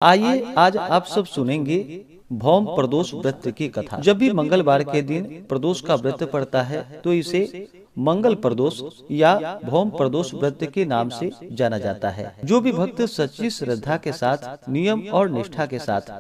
आइए आज आप सब सुनेंगे भौम प्रदोष व्रत की कथा। जब भी मंगलवार के दिन प्रदोष का व्रत पड़ता है तो इसे मंगल प्रदोष या भौम प्रदोष व्रत के नाम से जाना जाता है। जो भी भक्त सच्ची श्रद्धा के साथ नियम और निष्ठा के साथ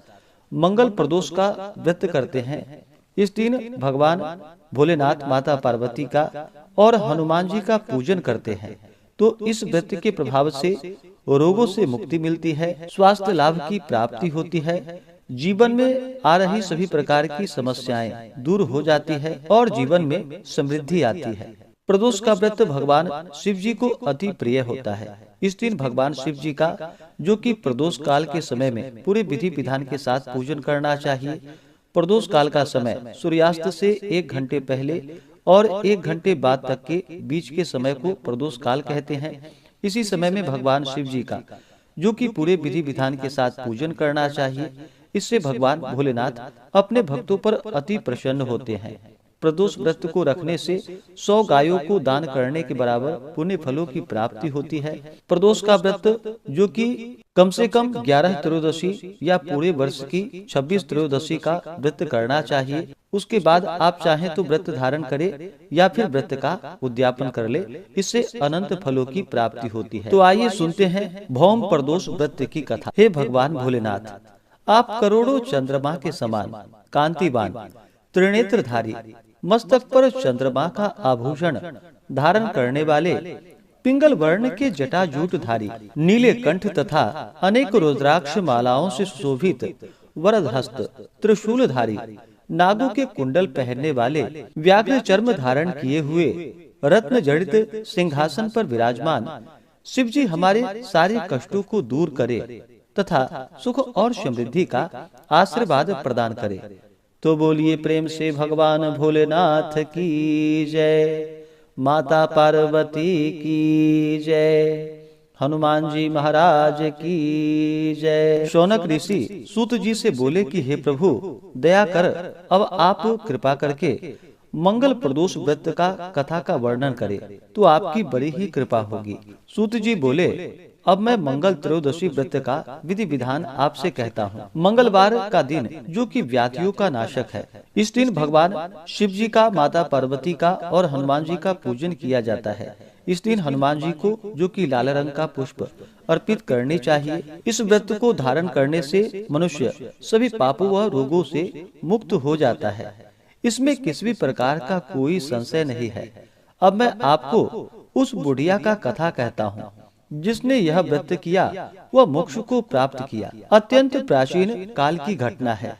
मंगल प्रदोष का व्रत करते हैं, इस दिन भगवान भोलेनाथ, माता पार्वती का और हनुमान जी का पूजन करते हैं, तो इस व्रत के प्रभाव से रोगों से मुक्ति मिलती है, स्वास्थ्य लाभ की प्राप्ति होती है, जीवन में आ रही सभी प्रकार की समस्याएं दूर हो जाती है और जीवन में समृद्धि आती है। प्रदोष का व्रत भगवान शिव जी को अति प्रिय होता है। इस दिन भगवान शिव जी का, जो कि प्रदोष काल के समय में पूरे विधि विधान के साथ पूजन करना चाहिए। प्रदोष काल का समय सूर्यास्त से 1 घंटे पहले और 1 घंटे बाद तक के बीच के समय को प्रदोष काल कहते हैं। इसी समय में भगवान शिव जी का, जो कि पूरे विधि विधान के साथ पूजन करना चाहिए। इससे भगवान भोलेनाथ अपने भक्तों पर अति प्रसन्न होते हैं। प्रदोष व्रत को रखने से 100 गायों को दान करने के बराबर पुण्य फलों की प्राप्ति होती है। प्रदोष का व्रत, जो कि कम से कम 11 त्रयोदशी या पूरे वर्ष की 26 त्रयोदशी का व्रत करना चाहिए। उसके बाद आप चाहें तो व्रत धारण करें या फिर व्रत का उद्यापन कर ले, इससे अनंत फलों की प्राप्ति होती है। तो आइए सुनते हैं भौम प्रदोष व्रत की कथा। हे भगवान भोलेनाथ, आप करोड़ों चंद्रमा के समान कांतिवान, त्रिनेत्रधारी, मस्तक पर चंद्रमा का आभूषण धारण करने वाले, पिंगल वर्ण के जटाजूटधारी, नीले कंठ तथा अनेक रुद्राक्ष मालाओं से सुशोभित, वरदहस्त, त्रिशूलधारी, नागों के कुंडल पहनने वाले, व्याघ्र चर्म धारण किए हुए, रत्न जड़ित सिंहासन पर विराजमान शिव जी हमारे सारे कष्टों को दूर करे तथा सुख और समृद्धि का आशीर्वाद प्रदान करे। तो बोलिए प्रेम से भगवान भोलेनाथ की जय, माता पार्वती की जय, हनुमान जी महाराज की जय। शौनक ऋषि सूत जी से बोले कि हे प्रभु, दया कर, अब आप कृपा करके मंगल प्रदोष व्रत का कथा का वर्णन करें तो आपकी बड़ी ही कृपा होगी। सूत जी बोले, अब मैं मंगल त्रयोदशी व्रत का विधि विधान आपसे कहता हूँ। मंगलवार का दिन, जो कि व्याधियों का नाशक है, इस दिन भगवान शिव जी का, माता पार्वती का और हनुमान जी का पूजन किया जाता है। इस दिन हनुमान जी को, जो कि लाल रंग का पुष्प अर्पित करनी चाहिए। इस व्रत को धारण करने से मनुष्य सभी पापों व रोगों से मुक्त हो जाता है। इसमें किसी भी प्रकार का कोई संशय नहीं है। अब मैं आपको उस बुढ़िया का कथा कहता हूँ जिसने यह व्रत किया, वह मोक्ष को प्राप्त किया। अत्यंत प्राचीन काल की घटना है।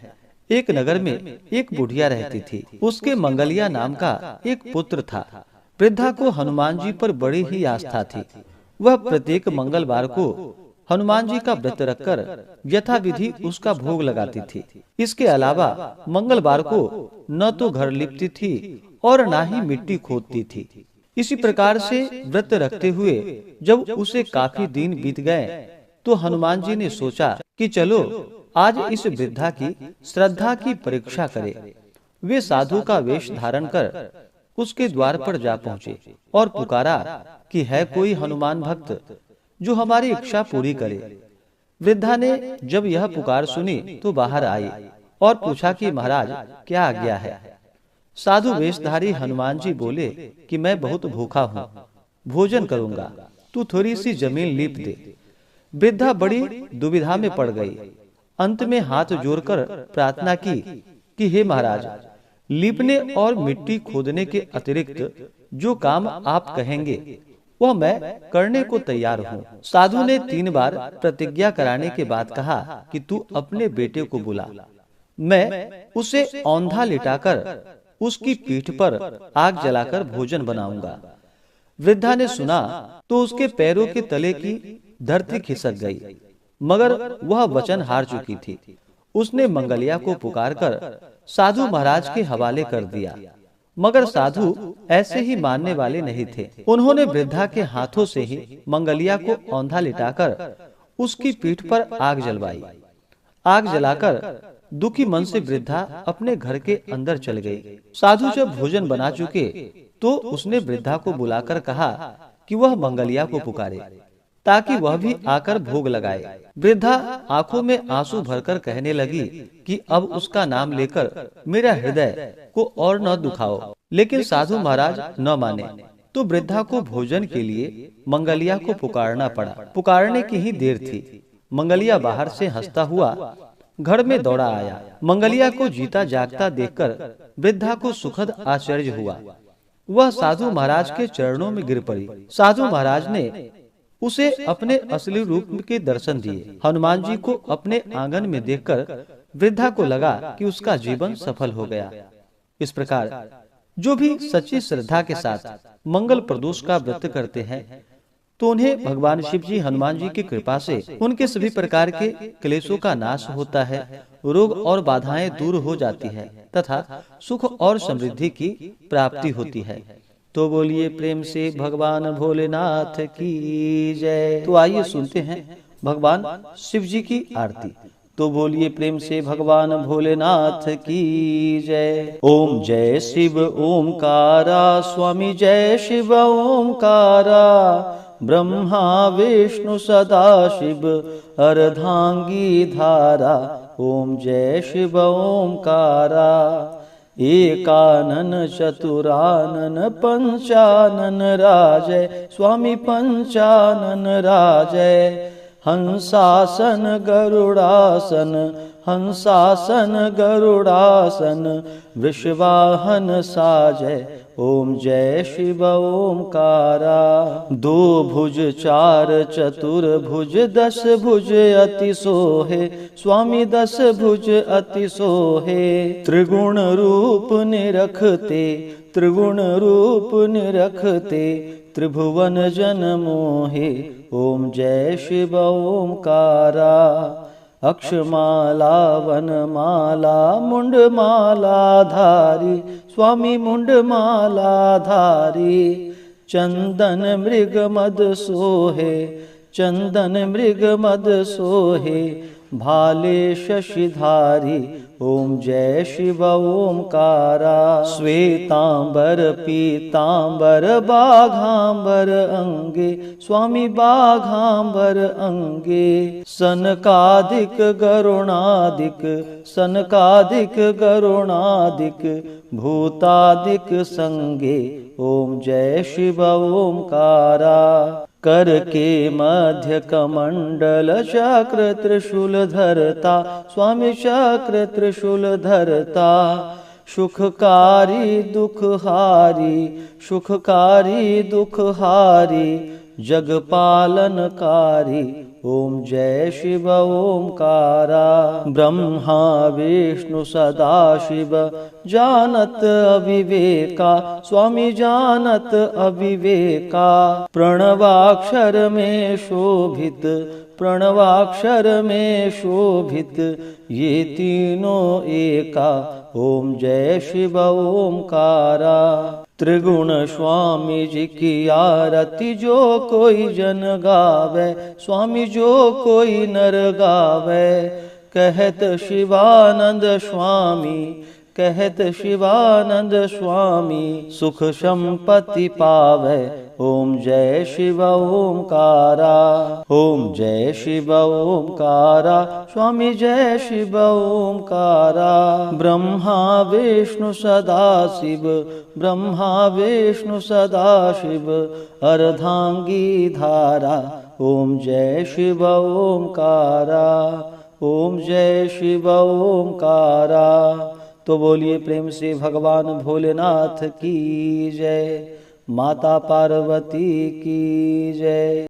एक नगर में एक बुढ़िया रहती थी। उसके मंगलिया नाम का एक पुत्र था। वृद्धा को हनुमान जी पर बड़ी ही आस्था थी। वह प्रत्येक मंगलवार को हनुमान जी का व्रत रखकर यथाविधि उसका भोग लगाती थी। इसके अलावा मंगलवार को न तो घर लिपती थी और न ही मिट्टी खोदती थी। इसी प्रकार से व्रत रखते हुए जब उसे काफी दिन बीत गए तो हनुमान जी ने सोचा कि चलो आज इस वृद्धा की श्रद्धा की परीक्षा करें। वे साधु का वेश धारण कर उसके द्वार पर जा पहुँचे और पुकारा कि है कोई हनुमान भक्त जो हमारी इच्छा पूरी करे। वृद्धा ने जब यह पुकार सुनी तो बाहर आई और पूछा कि महाराज, क्या आज्ञा है। साधु वेशधारी हनुमान जी बोले कि मैं बहुत भूखा हूँ, भोजन करूंगा, तू थोड़ी सी जमीन लीप दे। वृद्धा बड़ी दुविधा में पड़ गई। अंत में हाथ जोड़कर प्रार्थना की कि हे महाराज, लीपने और मिट्टी खोदने के अतिरिक्त जो काम आप कहेंगे वह मैं करने को तैयार हूँ। साधु ने 3 बार प्रतिज्ञा कराने के बाद कहा कि तू अपने बेटे को बुला, मैं उसे औंधा लिटाकर उसकी पीठ पर आग जलाकर भोजन बनाऊंगा। वृद्धा ने सुना तो उसके पैरों के तले की धरती खिसक गई, मगर वह वचन हार चुकी थी। उसने मंगलिया को पुकारकर साधु महाराज के हवाले कर दिया, मगर साधु ऐसे ही मानने वाले नहीं थे। उन्होंने वृद्धा के हाथों से ही मंगलिया को औंधा लिटाकर उसकी पीठ पर आग जलवाई। आग जलाकर दुखी मन से वृद्धा अपने घर के अंदर चल गई। साधु जब भोजन बना चुके तो उसने वृद्धा को बुलाकर कहा कि वह मंगलिया को पुकारे। ताकि वह भी आकर भोग लगाए। वृद्धा आंखों में आंसू भरकर कहने लगी कि अब उसका नाम लेकर मेरा हृदय को और न दुखाओ। लेकिन साधु महाराज न माने, तो वृद्धा को भोजन के लिए मंगलिया को पुकारना पड़ा। पुकारने की ही देर थी, मंगलिया बाहर से हंसता हुआ घर में दौड़ा आया। मंगलिया को जीता जागता देखकर वृद्धा को सुखद आश्चर्य हुआ। वह साधु महाराज के चरणों में गिर पड़ी। साधु महाराज ने उसे अपने असली रूप के दर्शन दिए। हनुमान जी को अपने आंगन में देखकर वृद्धा को लगा कि उसका जीवन सफल हो गया। इस प्रकार जो भी सच्ची श्रद्धा के साथ मंगल प्रदोष का व्रत करते हैं, तो उन्हें भगवान शिव जी, हनुमान जी की कृपा से उनके सभी प्रकार के क्लेशों का नाश होता है, रोग और बाधाएं दूर हो जाती है तथा सुख और समृद्धि की प्राप्ति होती है। तो बोलिए प्रेम से भगवान भोलेनाथ की जय। तो आइए सुनते हैं भगवान शिव जी की आरती। तो बोलिए प्रेम से भगवान भोलेनाथ की जय। ओम जय शिव ओमकारा, स्वामी जय शिव ओमकारा, ब्रह्मा विष्णु सदा शिव अर्धांगी धारा। ओम जय शिव ओमकारा, एकानन चतुरानन पंचानन राजय, स्वामी पंचानन राजय। हंसासन गरुड़ासन, हंसासन गरुड़ासन, वृषवाहन साजय। ओम जय शिव ओमकारा। दो भुज चार चतुर्भुज, दस भुज अति सोहे, स्वामी दस भुज अति सोहे। त्रिगुण रूप निरखते, त्रिगुण रूप निरखते, त्रिभुवन जन मोहे। ओम जय शिव ओमकारा। अक्षमाला वनमाला मुंडमाला धारी, स्वामी मुंडमाला धारी। चंदन मृग मद सोहे, चंदन मृग मद सोहे, भाले शशिधारी। ओम जय शिव ओमकारा। श्वेतांबर पीतांबर बाघांबर अंगे, स्वामी बाघांबर अंगे। सनकादिक गरुणादिक, सनकादिक गरुणादिक, भूतादिक संगे। ओम जय शिव ओमकारा। कर के मध्य कमंडल चक्र त्रिशूल धरता, स्वामी चक्र त्रिशूल धरता। सुखकारी दुखहारी, सुखकारी दुखहारी, जगपालनकारी। ओम जय शिव ओमकारा। ब्रह्मा विष्णु सदा शिव जानत अविवेका, स्वामी जानत अविवेका। प्रणवाक्षर में शोभित, प्रणवाक्षर में शोभित, ये तीनों एका। ओम जय शिव ओमकारा। त्रिगुण स्वामी जी की आरती जो कोई जन गावे, स्वामी जो कोई नर गावे। कहत शिवानंद स्वामी, कहत शिवानंद स्वामी, सुख संपत्ति पावे। ओम जय शिव ओमकारा। ओम जय शिव ओमकारा, स्वामी जय शिव ओमकारा। ब्रह्मा विष्णु सदा शिव, ब्रह्मा विष्णु सदा शिव अर्धांगी धारा। ओम जय शिव ओमकारा। ओम जय शिव ओमकारा। तो बोलिए प्रेम से भगवान भोलेनाथ की जय। माता पार्वती की जय।